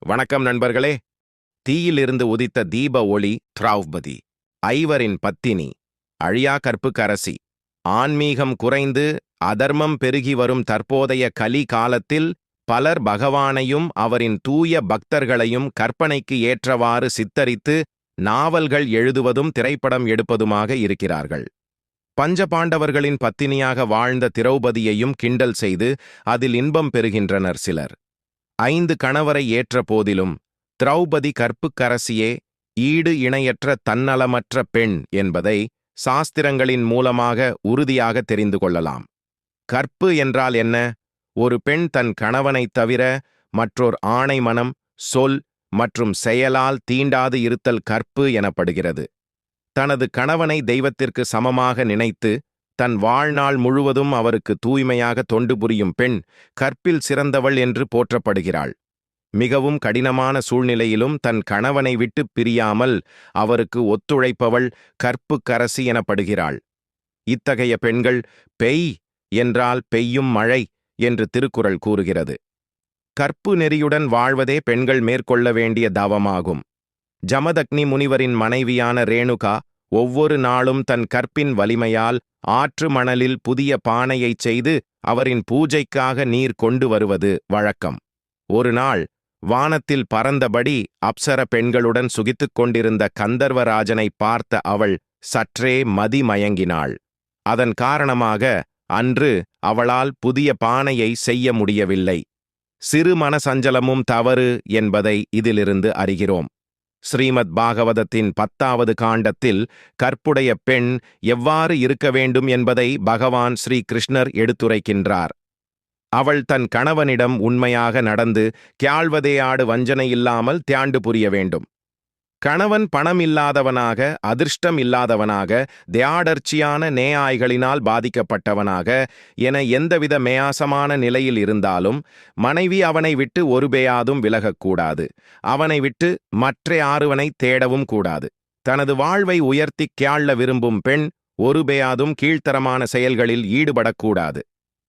வணக்கம் நண்பர்களே. தீயிலிருந்து உதித்த தீப ஒளி திரௌபதி, ஐவரின் பத்தினி, அழியா கற்புக்கரசி. ஆன்மீகம் குறைந்து அதர்மம் பெருகி வரும் தற்போதைய கலி காலத்தில் பலர் பகவானையும் அவரின் தூய பக்தர்களையும் கற்பனைக்கு ஏற்றவாறு சித்தரித்து நாவல்கள் எழுதுவதும் திரைப்படம் எடுப்பதுமாக இருக்கிறார்கள். பஞ்சபாண்டவர்களின் பத்தினியாக வாழ்ந்த திரௌபதியையும் கிண்டல் செய்து அதில் இன்பம் பெறுகின்றனர் சிலர். 5 கணவரை ஏற்ற போதிலும் திரௌபதி கற்புக்கரசியே, ஈடு இணையற்ற தன்னலமற்ற பெண் என்பதை சாஸ்திரங்களின் மூலமாக உறுதியாக தெரிந்து கொள்ளலாம். கற்பு என்றால் என்ன? ஒரு பெண் தன் கணவனைத் தவிர மற்றோர் ஆணை மனம், சொல் மற்றும் செயலால் தீண்டாது இருத்தல் கற்பு எனப்படுகிறது. தனது கணவனை தெய்வத்திற்கு சமமாக நினைத்து தன் வாழ்நாள் முழுவதும் அவருக்கு தூய்மையாக தொண்டு புரியும் பெண் கற்பில் சிறந்தவள் என்று போற்றப்படுகிறாள். மிகவும் கடினமான சூழ்நிலையிலும் தன் கணவனை விட்டு பிரியாமல் அவருக்கு ஒத்துழைப்பவள் கற்புக்கரசி எனப்படுகிறாள். இத்தகைய பெண்கள் பெய் என்றால் பெய்யும் மழை என்று திருக்குறள் கூறுகிறது. கற்பு நெறியுடன் வாழ்வதே பெண்கள் மேற்கொள்ள வேண்டிய தவமாகும். ஜமதக்னி முனிவரின் மனைவியான ரேணுகா ஒவ்வொரு நாளும் தன் கற்பின் வலிமையால் ஆற்று மணலில் புதிய பானையைச் செய்து அவரின் பூஜைக்காக நீர் கொண்டு வருவது வழக்கம். ஒரு நாள் வானத்தில் பறந்தபடி அப்சர பெண்களுடன் சுகித்துக் கொண்டிருந்த கந்தர்வராஜனை பார்த்த அவள் சற்றே மதிமயங்கினாள். அதன் காரணமாக அன்று அவளால் புதிய பானையை செய்ய முடியவில்லை. சிறு மனசஞ்சலமும் தவறு என்பதை இதிலிருந்து அறிகிறோம். ஸ்ரீமத் பாகவதத்தின் 10வது காண்டத்தில் கற்புடைய பெண் எவ்வாறு இருக்க வேண்டும் என்பதை பகவான் ஸ்ரீ கிருஷ்ணர் எடுத்துரைக்கின்றார். அவள் தன் கணவனிடம் உண்மையாக நடந்து கியாழ்வதேயாடு வஞ்சனை இல்லாமல் தியாண்டு புரிய வேண்டும். கணவன் பணம் இல்லாதவனாக, அதிர்ஷ்டம் இல்லாதவனாக, தியாடர்ச்சியான நேயாய்களினால் பாதிக்கப்பட்டவனாக என எந்தவித மேயாசமான நிலையில் இருந்தாலும் மனைவி அவனை விட்டு ஒருபேயாதும் விலகக்கூடாது. அவனை விட்டு மற்ற ஆறுவனை தேடவும் கூடாது. தனது வாழ்வை உயர்த்தி கியாழ விரும்பும் பெண் ஒருபேயாதும் கீழ்த்தரமான செயல்களில் ஈடுபடக்கூடாது.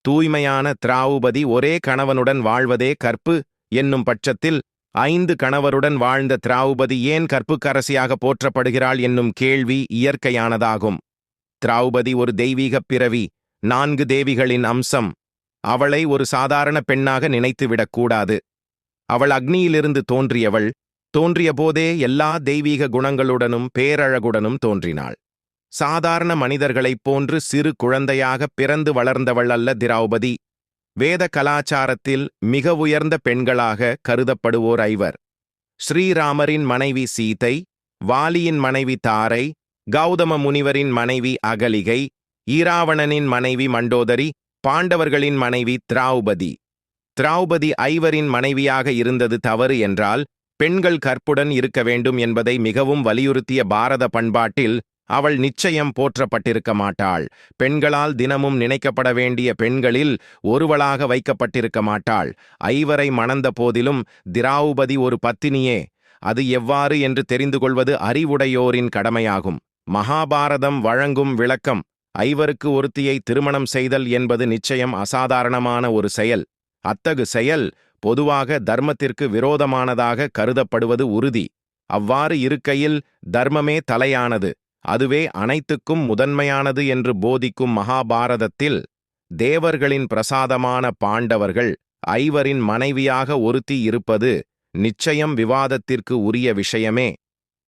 தூய்மையான திரௌபதி ஒரே கணவனுடன் வாழ்வதே கற்பு என்னும் பட்சத்தில் 5 கணவருடன் வாழ்ந்த திரௌபதி ஏன் கற்புக்கரசியாக போற்றப்படுகிறாள் என்னும் கேள்வி இயற்கையானதாகும். திரௌபதி ஒரு தெய்வீகப் பிறவி, 4 தேவிகளின் அம்சம். அவளை ஒரு சாதாரண பெண்ணாக நினைத்துவிடக்கூடாது. அவள் அக்னியிலிருந்து தோன்றியவள். தோன்றிய போதே எல்லா தெய்வீக குணங்களுடனும் பேரழகுடனும் தோன்றினாள். சாதாரண மனிதர்களைப் போன்று சிறு குழந்தையாக பிறந்து வளர்ந்தவள் அல்ல திரௌபதி. வேத கலாச்சாரத்தில் மிக உயர்ந்த பெண்களாக கருதப்படுவோர் 5. ஸ்ரீராமரின் மனைவி சீதை, வாலியின் மனைவி தாரை, கௌதம முனிவரின் மனைவி அகலிகை, ஈராவணனின் மனைவி மண்டோதரி, பாண்டவர்களின் மனைவி திரௌபதி. திரௌபதி 5 மனைவியாக இருந்தது தவறு என்றால் பெண்கள் கற்புடன் இருக்க வேண்டும் என்பதை மிகவும் வலியுறுத்திய பாரத பண்பாட்டில் அவள் நிச்சயம் போற்றப்பட்டிருக்க மாட்டாள். பெண்களால் தினமும் நினைக்கப்பட வேண்டிய பெண்களில் ஒருவளாக வைக்கப்பட்டிருக்க மாட்டாள். 5 மணந்த போதிலும் திரௌபதி ஒரு பத்தினியே. அது எவ்வாறு என்று தெரிந்து கொள்வது அறிவுடையோரின் கடமையாகும். மகாபாரதம் வழங்கும் விளக்கம்: 5 ஒருத்தியை திருமணம் செய்தல் என்பது நிச்சயம் அசாதாரணமான ஒரு செயல். அத்தகு செயல் பொதுவாக தர்மத்திற்கு விரோதமானதாக கருதப்படுவது உறுதி. அவ்வாறு இருக்கையில் தர்மமே தலையானது, அதுவே அனைத்துக்கும் முதன்மையானது என்று போதிக்கும் மகாபாரதத்தில் தேவர்களின் பிரசாதமான பாண்டவர்கள் 5 மனைவியாக ஒருத்தி இருப்பது நிச்சயம் விவாதத்திற்கு உரிய விஷயமே.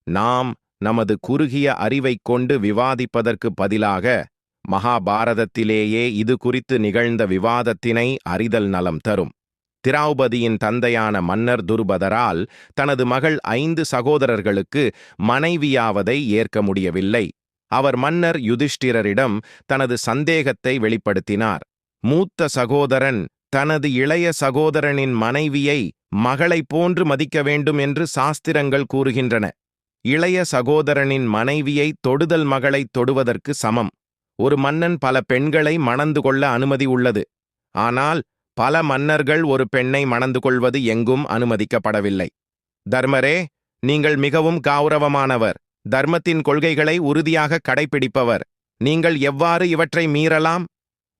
நாம் நமது குறுகிய அறிவைக் கொண்டு விவாதிப்பதற்கு பதிலாக மகாபாரதத்திலேயே இது குறித்து நிகழ்ந்த விவாதத்தினை அறிதல் நலம் தரும். திரௌபதியின் தந்தையான மன்னர் துருபதரால் தனது மகள் 5 சகோதரர்களுக்கு மனைவியாவதை ஏற்க முடியவில்லை. அவர் மன்னர் யுதிஷ்டிரரிடம் தனது சந்தேகத்தை வெளிப்படுத்தினார். மூத்த சகோதரன் தனது இளைய சகோதரனின் மனைவியை மகளைப் போன்று மதிக்க வேண்டும் என்று சாஸ்திரங்கள் கூறுகின்றன. இளைய சகோதரனின் மனைவியை தொடுதல் மகளை தொடுவதற்கு சமம். ஒரு மன்னன் பல பெண்களை மணந்து கொள்ள அனுமதி உள்ளது. ஆனால் பல மன்னர்கள் ஒரு பெண்ணை மணந்து கொள்வது எங்கும் அனுமதிக்கப்படவில்லை. தர்மரே, நீங்கள் மிகவும் கௌரவமானவர். தர்மத்தின் கொள்கைகளை உறுதியாக கடைப்பிடிப்பவர். நீங்கள் எவ்வாறு இவற்றை மீறலாம்?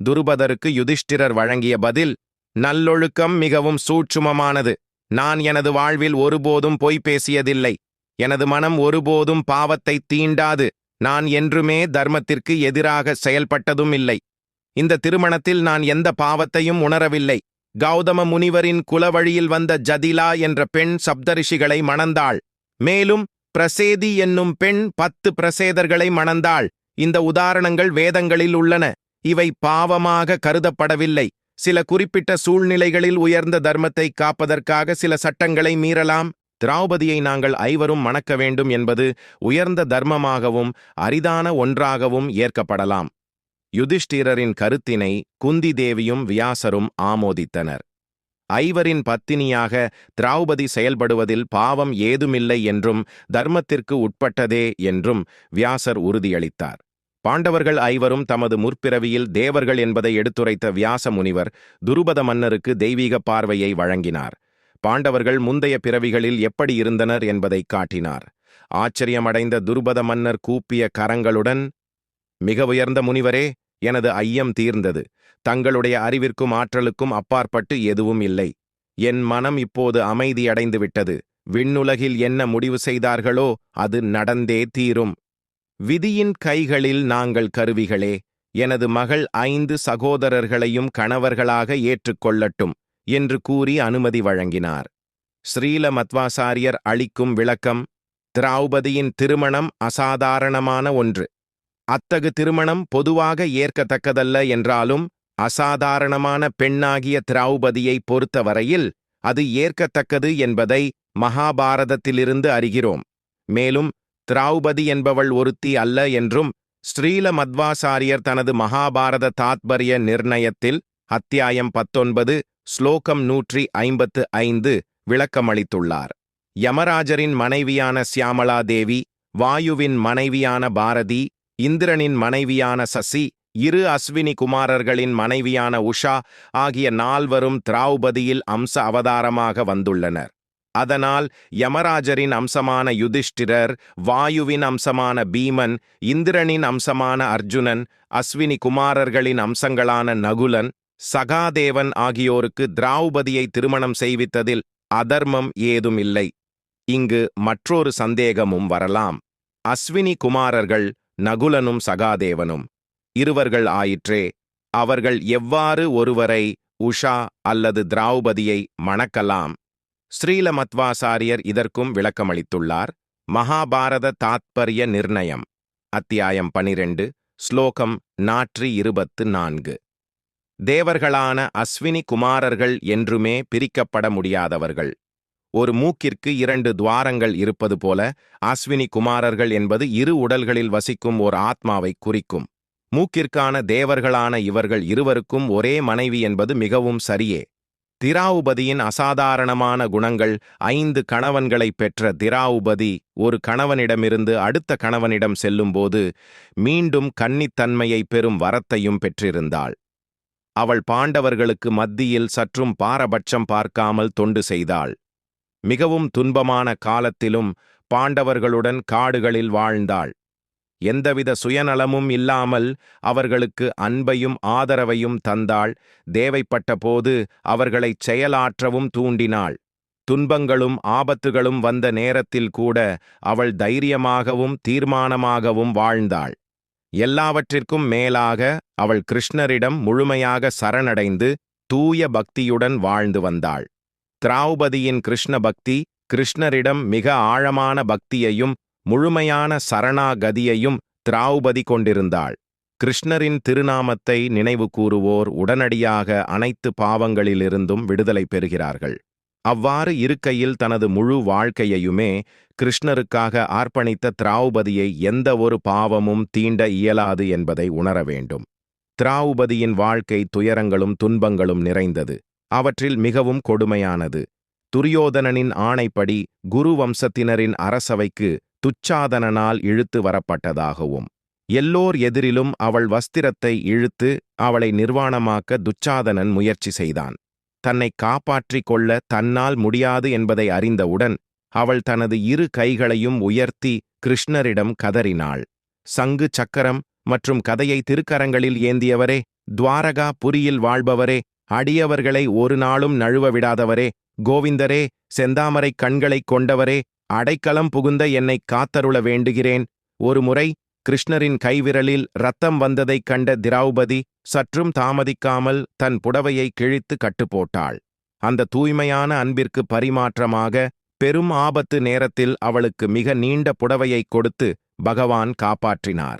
துருபதருக்கு யுதிஷ்டிரர் வழங்கிய பதில்: நல்லொழுக்கம் மிகவும் சூட்சுமமானது. நான் எனது வாழ்வில் ஒருபோதும் பொய் பேசியதில்லை. எனது மனம் ஒருபோதும் பாவத்தை தீண்டாது. நான் என்றுமே தர்மத்திற்கு எதிராக செயல்பட்டதும் இல்லை. இந்த திருமணத்தில் நான் எந்த பாவத்தையும் உணரவில்லை. கௌதம முனிவரின் குலவழியில் வந்த ஜதிலா என்ற பெண் சப்தரிஷிகளை மணந்தாள். மேலும் பிரசேதி என்னும் பெண் 10 பிரசேதர்களை மணந்தாள். இந்த உதாரணங்கள் வேதங்களில் உள்ளன. இவை பாவமாக கருதப்படவில்லை. சில குறிப்பிட்ட சூழ்நிலைகளில் உயர்ந்த தர்மத்தை காப்பதற்காக சில சட்டங்களை மீறலாம். திரௌபதியை நாங்கள் ஐவரும் மணக்க வேண்டும் என்பது உயர்ந்த தர்மமாகவும் அரிதான ஒன்றாகவும் ஏற்கப்படலாம். யுதிஷ்டிரரின் கருத்தினை குந்தி தேவியும் வியாசரும் ஆமோதித்தனர். ஐவரின் பத்தினியாக திரௌபதி செயல்படுவதில் பாவம் ஏதுமில்லை என்றும் தர்மத்திற்கு உட்பட்டதே என்றும் வியாசர் உறுதியளித்தார். பாண்டவர்கள் ஐவரும் தமது முற்பிறவியில் தேவர்கள் என்பதை எடுத்துரைத்த வியாச முனிவர் துருபத மன்னருக்கு தெய்வீக பார்வையை வழங்கினார். பாண்டவர்கள் முந்தைய பிறவிகளில் எப்படி இருந்தனர் என்பதை காட்டினார். ஆச்சரியமடைந்த துருபத மன்னர் கூப்பிய கரங்களுடன், மிக உயர்ந்த முனிவரே, எனது ஐயம் தீர்ந்தது. தங்களுடைய அறிவிற்கும் ஆற்றலுக்கும் அப்பாற்பட்டு எதுவும் இல்லை. என் மனம் இப்போது அமைதியடைந்து விட்டது. விண்ணுலகில் என்ன முடிவு செய்தார்களோ அது நடந்தே தீரும். விதியின் கைகளில் நாங்கள் கருவிகளே. எனது மகள் 5 சகோதரர்களையும் கணவர்களாக ஏற்றுக்கொள்ளட்டும் என்று கூறி அனுமதி வழங்கினார். ஸ்ரீல மத்வாசாரியர் அளிக்கும் விளக்கம்: திரௌபதியின் திருமணம் அசாதாரணமான ஒன்று. அத்தகு திருமணம் பொதுவாக ஏற்கத்தக்கதல்ல என்றாலும் அசாதாரணமான பெண்ணாகிய திரௌபதியை பொறுத்தவரையில் அது ஏற்கத்தக்கது என்பதை மகாபாரதத்திலிருந்து அறிகிறோம். மேலும் திரௌபதி என்பவள் ஒருத்தி அல்ல என்றும் ஸ்ரீல மத்வாசாரியர் தனது மகாபாரத தாத்பரிய நிர்ணயத்தில் அத்தியாயம் 19 ஸ்லோகம் 155 விளக்கமளித்துள்ளார். யமராஜரின் மனைவியான சியாமளா தேவி, வாயுவின் மனைவியான பாரதி, இந்திரனின் மனைவியான சசி, 2 அஸ்வினி குமாரர்களின் மனைவியான உஷா ஆகிய 4வரும் திரௌபதியில் அம்ச அவதாரமாக வந்துள்ளனர். அதனால் யமராஜரின் அம்சமான யுதிஷ்டிரர், வாயுவின் அம்சமான பீமன், இந்திரனின் அம்சமான அர்ஜுனன், அஸ்வினி குமாரர்களின் அம்சங்களான நகுலன், சகாதேவன் ஆகியோருக்கு திரௌபதியை திருமணம் செய்வித்ததில் அதர்மம் ஏதும் இல்லை. இங்கு மற்றொரு சந்தேகமும் வரலாம். அஸ்வினி குமாரர்கள் நகுலனும் சகாதேவனும் இருவர்கள் ஆயிற்றே. அவர்கள் எவ்வாறு ஒருவரை, உஷா அல்லது திரௌபதியை மணக்கலாம்? ஸ்ரீல மத்வாசாரியர் இதற்கும் விளக்கமளித்துள்ளார். மகாபாரத தாத்பரிய நிர்ணயம் அத்தியாயம் 12 ஸ்லோகம் 124. தேவர்களான அஸ்வினி குமாரர்கள் என்றுமே பிரிக்கப்பட முடியாதவர்கள். ஒரு மூக்கிற்கு 2 துவாரங்கள் இருப்பது போல அஸ்வினி குமாரர்கள் என்பது 2 உடல்களில் வசிக்கும் ஓர் ஆத்மாவை குறிக்கும். மூக்கிற்கான தேவர்களான இவர்கள் இருவருக்கும் ஒரே மனைவி என்பது மிகவும் சரியே. திரௌபதியின் அசாதாரணமான குணங்கள் 5 கணவன்களை பெற்ற திரௌபதி ஒரு கணவனிடமிருந்து அடுத்த கணவனிடம் செல்லும்போது மீண்டும் கன்னித்தன்மையை பெறும் வரத்தையும் பெற்றிருந்தாள். அவள் பாண்டவர்களுக்கு மத்தியில் சற்றும் பாரபட்சம் பார்க்காமல் தொண்டு செய்தாள். மிகவும் துன்பமான காலத்திலும் பாண்டவர்களுடன் காடுகளில் வாழ்ந்தாள். எந்தவித சுயநலமும் இல்லாமல் அவர்களுக்கு அன்பையும் ஆதரவையும் தந்தாள். தேவைப்பட்ட போது அவர்களைச் செயலாற்றவும் தூண்டினாள். துன்பங்களும் ஆபத்துகளும் வந்த நேரத்தில் கூட அவள் தைரியமாகவும் தீர்மானமாகவும் வாழ்ந்தாள். எல்லாவற்றிற்கும் மேலாக அவள் கிருஷ்ணரிடம் முழுமையாக சரணடைந்து தூய பக்தியுடன் வாழ்ந்து வந்தாள். திரௌபதியின் கிருஷ்ண பக்தி கிருஷ்ணரிடம் மிக ஆழமான பக்தியையும் முழுமையான சரணாகதியையும் திரௌபதி கொண்டிருந்தாள். கிருஷ்ணரின் திருநாமத்தை நினைவு கூறுவோர் உடனடியாக அனைத்து பாவங்களிலிருந்தும் விடுதலை பெறுகிறார்கள். அவ்வாறு இருக்கையில் தனது முழு வாழ்க்கையையுமே கிருஷ்ணருக்காக அர்ப்பணித்த திரௌபதியை எந்த ஒரு பாவமும் தீண்ட இயலாது என்பதை உணர வேண்டும். திரௌபதியின் வாழ்க்கை துயரங்களும் துன்பங்களும் நிறைந்தது. அவற்றில் மிகவும் கொடுமையானது துரியோதனனின் ஆணைப்படி குரு வம்சத்தினரின் அரசவைக்கு துச்சாதனனால் இழுத்து வரப்பட்டதாகவும், எல்லோர் எதிரிலும் அவள் வஸ்திரத்தை இழுத்து அவளை நிர்வாணமாக்க துச்சாதனன் முயற்சி செய்தான். தன்னை காப்பாற்றிக் கொள்ள தன்னால் முடியாது என்பதை அறிந்தவுடன் அவள் தனது 2 கைகளையும் உயர்த்தி கிருஷ்ணரிடம் கதறினாள். சங்கு சக்கரம் மற்றும் கதையை திருக்கரங்களில் ஏந்தியவரே, துவாரகா புரியில் வாழ்பவரே, அடியவர்களை ஒரு நாளும் நழுவ விடாதவரே, கோவிந்தரே, செந்தாமரைக் கண்களைக் கொண்டவரே, அடைக்கலம் புகுந்த என்னைக் காத்தருள வேண்டுகிறேன். ஒருமுறை கிருஷ்ணரின் கைவிரலில் இரத்தம் வந்ததைக் கண்ட திரௌபதி சற்றும் தாமதிக்காமல் தன் புடவையை கிழித்து கட்டுப்போட்டாள். அந்த தூய்மையான அன்பிற்கு பரிமாற்றமாக பெரும் ஆபத்து நேரத்தில் அவளுக்கு மிக நீண்ட புடவையைக் கொடுத்து பகவான் காப்பாற்றினார்.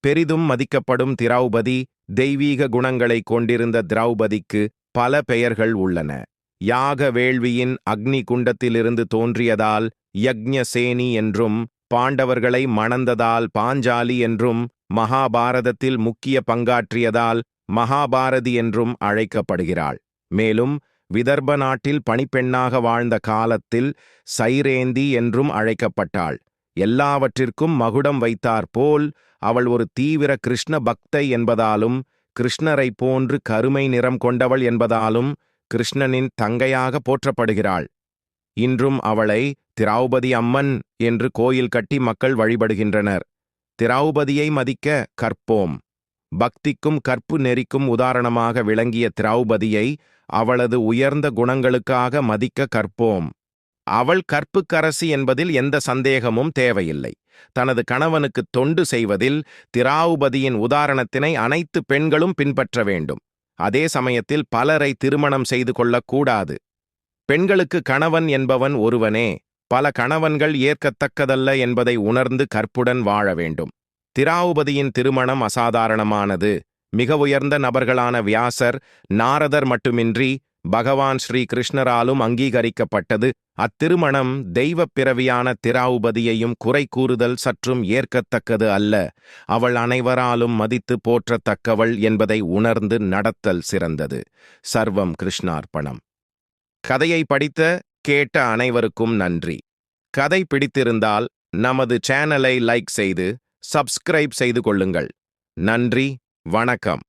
பெரிதும் மதிக்கப்படும் திரௌபதி, தெய்வீக குணங்களைக் கொண்டிருந்த திரௌபதிக்கு பல பெயர்கள் உள்ளன. யாக வேள்வியின் அக்னி குண்டத்திலிருந்து தோன்றியதால் யக்ஞசேனி என்றும், பாண்டவர்களை மணந்ததால் பாஞ்சாலி என்றும், மகாபாரதத்தில் முக்கிய பங்காற்றியதால் மகாபாரதி என்றும் அழைக்கப்படுகிறாள். மேலும் விதர்ப நாட்டில் பணிப்பெண்ணாக வாழ்ந்த காலத்தில் சைரேந்தி என்றும் அழைக்கப்பட்டாள். எல்லாவற்றிற்கும் மகுடம் வைத்தாற்போல் அவள் ஒரு தீவிர கிருஷ்ண பக்தை என்பதாலும், கிருஷ்ணரைப் போன்று கருமை நிறம் கொண்டவள் என்பதாலும் கிருஷ்ணனின் தங்கையாக போற்றப்படுகிறாள். இன்றும் அவளை திரௌபதி அம்மன் என்று கோயில் கட்டி மக்கள் வழிபடுகின்றனர். திரௌபதியை மதிக்க கற்போம். பக்திக்கும் கற்பு நெறிக்கும் உதாரணமாக விளங்கிய திரௌபதியை அவளது உயர்ந்த குணங்களுக்காக மதிக்க கற்போம். அவள் கற்புக்கரசி என்பதில் எந்த சந்தேகமும் தேவையில்லை. தனது கணவனுக்கு தொண்டு செய்வதில் திரௌபதியின் உதாரணத்தினை அனைத்து பெண்களும் பின்பற்ற வேண்டும். அதே சமயத்தில் பலரை திருமணம் செய்து கொள்ளக்கூடாது. பெண்களுக்கு கணவன் என்பவன் ஒருவனே. பல கணவன்கள் ஏற்கத்தக்கதல்ல என்பதை உணர்ந்து கற்புடன் வாழ வேண்டும். திரௌபதியின் திருமணம் அசாதாரணமானது. மிக உயர்ந்த நபர்களான வியாசர், நாரதர் மட்டுமின்றி பகவான் ஸ்ரீ கிருஷ்ணராலும் அங்கீகரிக்கப்பட்டது. அத்திருமணம் தெய்வப் பிறவியான திரௌபதியையும் குறை கூறுதல் சற்றும் ஏற்கத்தக்கது அல்ல. அவள் அனைவராலும் மதித்து போற்றத்தக்கவள் என்பதை உணர்ந்து நடத்தல் சிறந்தது. சர்வம் கிருஷ்ணார்ப்பணம். கதையை படித்த கேட்ட அனைவருக்கும் நன்றி. கதை பிடித்திருந்தால் நமது சேனலை லைக் செய்து சப்ஸ்கிரைப் செய்து கொள்ளுங்கள். நன்றி, வணக்கம்.